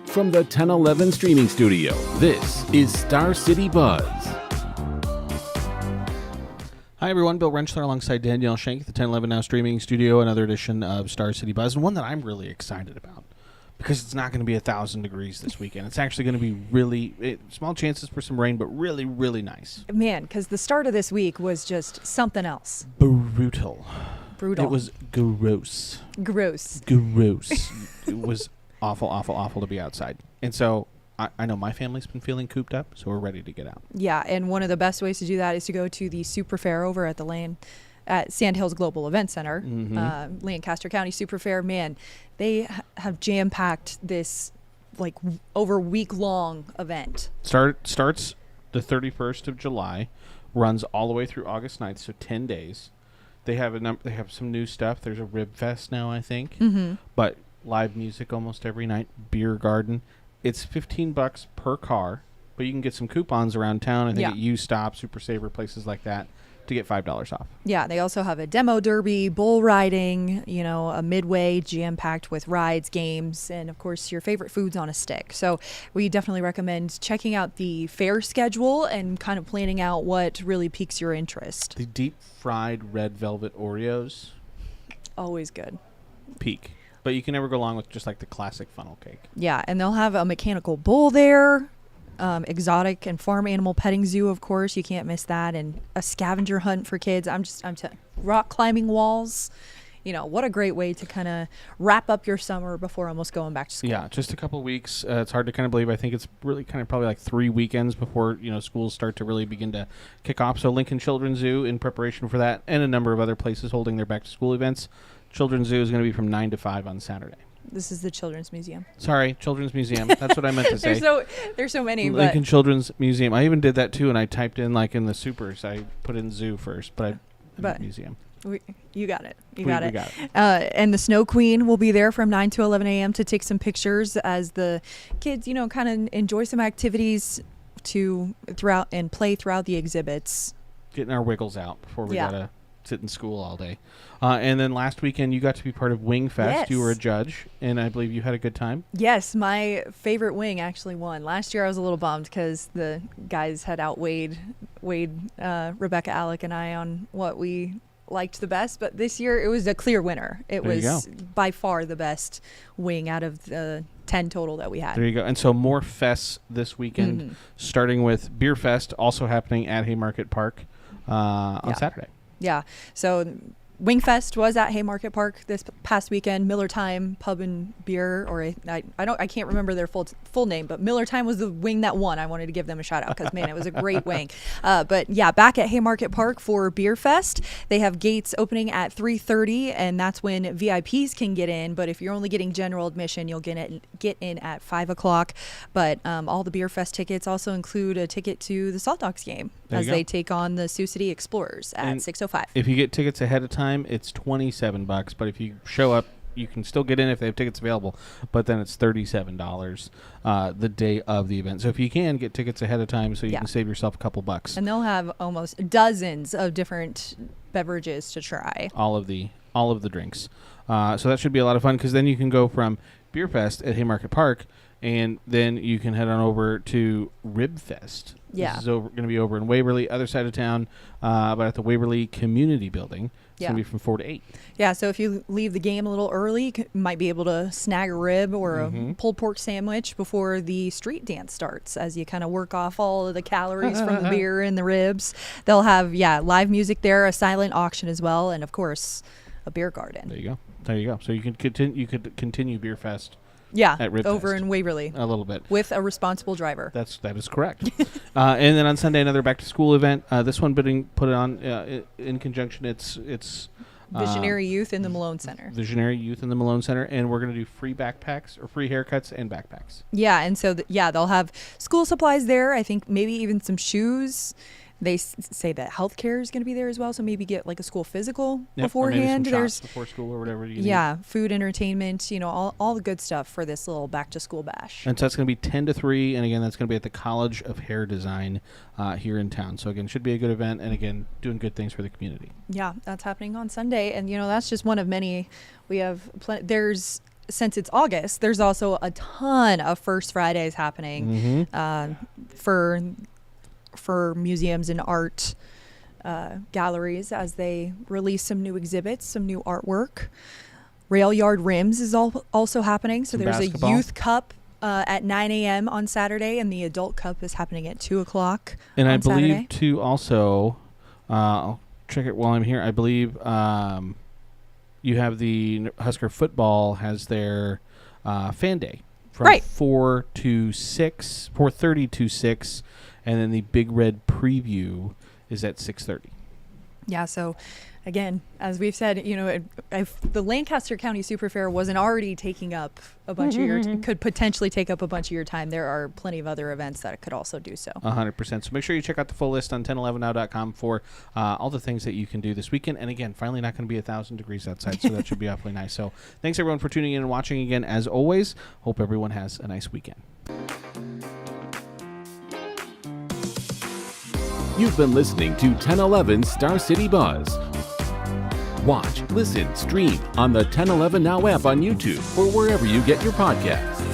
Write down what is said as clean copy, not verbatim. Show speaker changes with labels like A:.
A: From the 1011 streaming studio, this is Star City Buzz.
B: Hi everyone, Bill Rentschler alongside Danielle Schenk, the 1011 Now streaming studio, another edition of Star City Buzz, and one that I'm really excited about because it's not going to be 1,000 degrees this weekend. It's actually going to be really, small chances for some rain, but really, really nice.
C: Man, because the start of this week was just something else.
B: Brutal.
C: Brutal.
B: It was gross.
C: Gross.
B: It was awful to be outside. And so I know my family's been feeling cooped up, so we're ready to get out.
C: Yeah, and one of the best ways to do that is to go to the Super Fair over at the Land at Sandhills Global Event Center, Lancaster County Super Fair. Man, they have jam-packed this like over week-long event.
B: Starts the 31st of July, runs all the way through August 9th, so 10 days. They have they have some new stuff. There's a Rib Fest now, I think. But live music almost every night, beer garden. It's $15 per car, but you can get some coupons around town. I think at U-Stop, Super Saver, places like that, to get $5 off.
C: Yeah, they also have a demo derby, bull riding, a midway jam-packed with rides, games, and of course your favorite foods on a stick. So we definitely recommend checking out the fair schedule and kind of planning out what really piques your interest.
B: The deep-fried red velvet Oreos.
C: Always good.
B: Peak. But you can never go along with just like the classic funnel cake.
C: Yeah, and they'll have a mechanical bull there, exotic and farm animal petting zoo, of course. You can't miss that, and a scavenger hunt for kids. Rock climbing walls. What a great way to kind of wrap up your summer before almost going back to school.
B: Yeah, just a couple weeks. It's hard to kind of believe. I think it's really kind of probably like 3 weekends before, schools start to really begin to kick off. So Lincoln Children's Zoo, in preparation for that, and a number of other places holding their back-to-school events. Children's Zoo is going to be from 9 to 5 on Saturday.
C: This is the Children's Museum.
B: Sorry, Children's Museum. That's what I meant to say.
C: There's so many.
B: Lincoln Children's Museum. I even did that too, and I typed in like in the supers. I put in zoo first, but museum.
C: You got it.
B: We got it.
C: And the Snow Queen will be there from 9 to 11 a.m. to take some pictures as the kids, kind of enjoy some activities throughout the exhibits.
B: Getting our wiggles out before we gotta sit in school all day. And then last weekend you got to be part of Wing Fest.
C: Yes.
B: You were a judge, and I believe you had a good time.
C: Yes, my favorite wing actually won. Last year I was a little bummed because the guys had outweighed Rebecca, Alec, and I on what we liked the best, but this year it was a clear winner. It was by far the best wing out of the 10 total that we had.
B: There you go. And so more fests this weekend, starting with Beer Fest, also happening at Haymarket Park on Saturday.
C: Yeah. So Wingfest was at Haymarket Park this past weekend. Miller Time Pub and Beer, or I can't remember their full name, but Miller Time was the wing that won. I wanted to give them a shout out because man, it was a great wing. But yeah, back at Haymarket Park for Beer Fest. They have gates opening at 3:30, and that's when VIPs can get in. But if you're only getting general admission, you'll get in at 5 o'clock. But all the Beer Fest tickets also include a ticket to the Salt Dogs game as they take on the Sioux City Explorers at 6:05.
B: If you get tickets ahead of time, it's $27, but if you show up, you can still get in if they have tickets available, but then it's $37 the day of the event. So if you can, get tickets ahead of time so you can save yourself a couple bucks.
C: And they'll have almost dozens of different beverages to try.
B: All of the drinks. So that should be a lot of fun because then you can go from Beer Fest at Haymarket Park, and then you can head on over to Rib Fest.
C: Yeah.
B: This is going to be over in Waverly, other side of town, but at the Waverly Community Building. It's going to be from 4 to 8. Yeah,
C: so if you leave the game a little early, you might be able to snag a rib or a pulled pork sandwich before the street dance starts as you kind of work off all of the calories from the beer and the ribs. They'll have, live music there, a silent auction as well, and, of course, a beer garden.
B: There you go. So you could continue Beer Fest.
C: Yeah,
B: at Rib
C: over
B: Fest.
C: In Waverly.
B: A little bit.
C: With a responsible driver.
B: That is correct. And then on Sunday, another back-to-school event. This one being put on in conjunction. It's
C: Visionary Youth in the Malone Center.
B: Visionary Youth in the Malone Center. And we're going to do free backpacks or free haircuts and backpacks.
C: Yeah, and so, they'll have school supplies there. I think maybe even some shoes. They say that healthcare is going to be there as well, so maybe get like a school physical beforehand.
B: Or maybe some shots before school or whatever you need.
C: Food, entertainment, all the good stuff for this little back to school bash.
B: And so that's going to be 10 to 3, and again, that's going to be at the College of Hair Design here in town. So again, should be a good event, and again, doing good things for the community.
C: Yeah, that's happening on Sunday, and that's just one of many. We have there's since it's August, there's also a ton of First Fridays happening for museums and art galleries as they release some new exhibits, some new artwork. Rail Yard Rims is also happening. So
B: Some
C: there's
B: basketball.
C: a youth cup at 9 a.m. on Saturday, and the adult cup is happening at 2 o'clock
B: And
C: on
B: I believe
C: Saturday.
B: too also, I'll check it while I'm here. I believe you have the Husker football has their fan day from
C: Right.
B: 4:30 to 6, and then the Big Red preview is at 6:30.
C: Yeah, so again, as we've said, if the Lancaster County Super Fair wasn't already taking up a bunch of your, could potentially take up a bunch of your time, there are plenty of other events that could also do so.
B: 100%. So make sure you check out the full list on 1011now.com for all the things that you can do this weekend. And again, finally not going to be 1,000 degrees outside, so that should be awfully nice. So thanks everyone for tuning in and watching again. As always, hope everyone has a nice weekend.
A: You've been listening to 1011 Star City Buzz. Watch, listen, stream on the 1011 Now app on YouTube or wherever you get your podcasts.